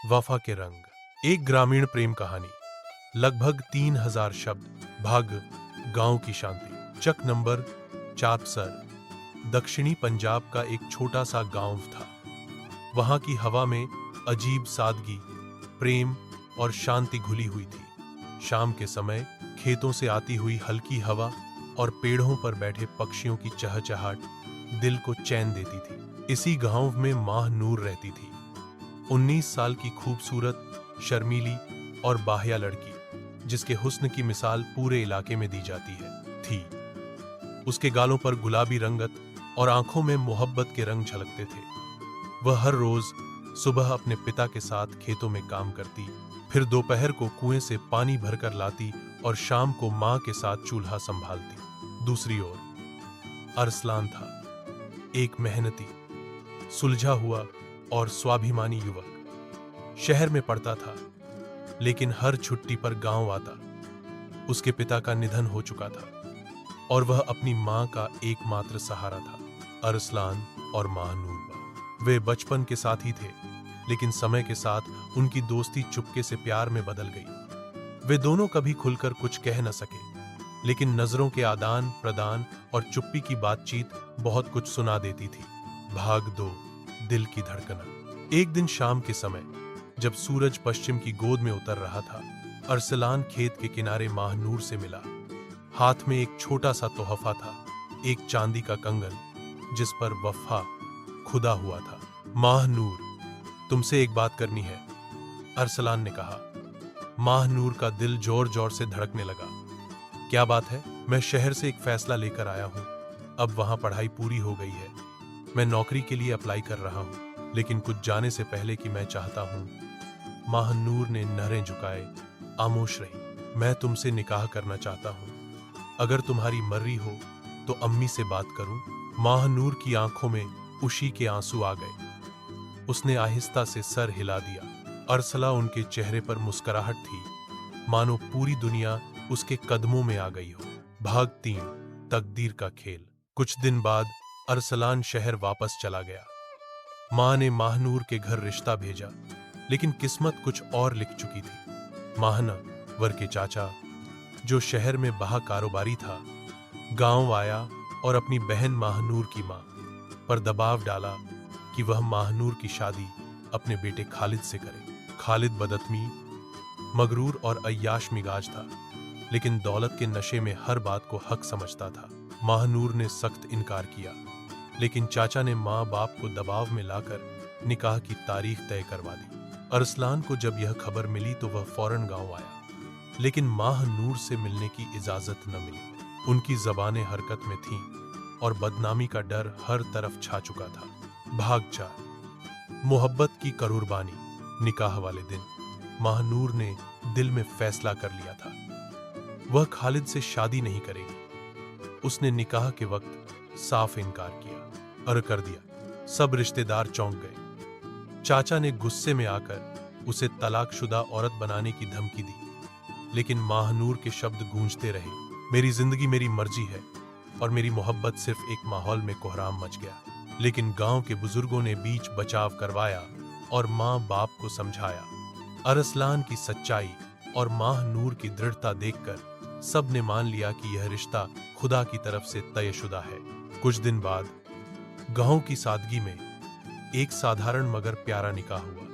वफा के रंग। एक ग्रामीण प्रेम कहानी, लगभग 3000 शब्द। भाग्य, गांव की शांति। चक नंबर चापसर, दक्षिणी पंजाब का एक छोटा सा गांव था। वहां की हवा में अजीब सादगी, प्रेम और शांति घुली हुई थी। शाम के समय खेतों से आती हुई हल्की हवा और पेड़ों पर बैठे पक्षियों की चहचहाट दिल को चैन देती थी। इसी गांव में माह नूर रहती थी, 19 साल की खूबसूरत, शर्मीली और बाह्या लड़की, जिसके हुस्न की मिसाल पूरे इलाके में दी जाती थी। उसके गालों पर गुलाबी रंगत और आंखों में मोहब्बत के रंग झलकते थे। वह हर रोज सुबह अपने पिता के साथ खेतों में काम करती, फिर दोपहर को कुएं से पानी भरकर लाती और शाम को मां के साथ चूल्हा संभालती। दूसरी ओर अरसलान था, एक मेहनती, सुलझा हुआ और स्वाभिमानी युवक। शहर में पढ़ता था, लेकिन हर छुट्टी पर गांव आता। उसके पिता का निधन हो चुका था और वह अपनी मां का एकमात्र सहारा था। अरसलान और मां नूरबा, वे बचपन के साथी थे, लेकिन समय के साथ उनकी दोस्ती चुपके से प्यार में बदल गई। वे दोनों कभी खुलकर कुछ कह न सके, लेकिन नजरों के आदान प्रदान और चुप्पी की बातचीत बहुत कुछ सुना देती थी। भाग 2, दिल की धड़कना। एक दिन शाम के समय, जब सूरज पश्चिम की गोद में उतर रहा था, अरसलान खेत के किनारे माहनूर से मिला। हाथ में एक छोटा सा तोहफा था, एक चांदी का कंगन जिस पर वफा खुदा हुआ था। माहनूर, तुमसे एक बात करनी है, अरसलान ने कहा। माहनूर का दिल जोर जोर से धड़कने लगा। क्या बात है? मैं शहर से एक फैसला लेकर आया हूं। अब वहां पढ़ाई पूरी हो गई है। मैं नौकरी के लिए अप्लाई कर रहा हूं, लेकिन कुछ जाने से पहले कि मैं चाहता हूं। माहनूर ने नहरें झुकाए, आमोश रही। मैं तुमसे निकाह करना चाहता हूं। अगर तुम्हारी मर्जी हो तो अम्मी से बात करूं। माहनूर की आंखों में खुशी के आंसू आ गए। उसने आहिस्ता से सर हिला दिया। अरसला उनके चेहरे पर मुस्कुराहट थी, मानो पूरी दुनिया उसके कदमों में आ गई हो। भाग 3, तकदीर का खेल। कुछ दिन बाद अरसलान शहर वापस चला गया। मां ने माहनूर के घर रिश्ता भेजा, लेकिन किस्मत कुछ और लिख चुकी थी। माहना, वर के चाचा, जो शहर में बहा कारोबारी था, गांव आया और अपनी बहन माहनूर की मां पर दबाव डाला कि वह माहनूर की शादी अपने बेटे खालिद से करे। खालिद बदतमी, मगरूर और अय्याश मिजाज था, लेकिन दौलत के नशे में हर बात को हक समझता था। माहनूर ने सख्त इनकार किया, लेकिन चाचा ने माँ बाप को दबाव में लाकर निकाह की तारीख तय करवा दी। अरसलान को जब यह खबर मिली तो वह फौरन गांव आया, लेकिन माहनूर से मिलने की इजाजत न मिली। उनकी जबानें हरकत में थीं और बदनामी का डर हर तरफ छा चुका था। भाग 4, मोहब्बत की कुर्बानी। निकाह वाले दिन माहनूर ने दिल में फैसला कर लिया था, वह खालिद से शादी नहीं करेगी। उसने निकाह के वक्त साफ इनकार किया, कर दिया। सब रिश्तेदार चौंक गए। चाचा ने गुस्से में आकर उसे तलाकशुदा औरत बनाने की धमकी दी, लेकिन माहनूर के शब्द गूंजते रहे, मेरी जिंदगी मेरी मर्जी है। और मेरी मोहब्बत सिर्फ एक माहौल में कोहराम मच गया। लेकिन गांव के बुजुर्गों ने बीच बचाव करवाया और मां बाप को समझाया। अरसलान की सच्चाई और माहनूर की दृढ़ता देखकर सब ने मान लिया कि यह रिश्ता खुदा की तरफ से तयशुदा है। कुछ दिन बाद गांव की सादगी में एक साधारण मगर प्यारा निकाह हुआ।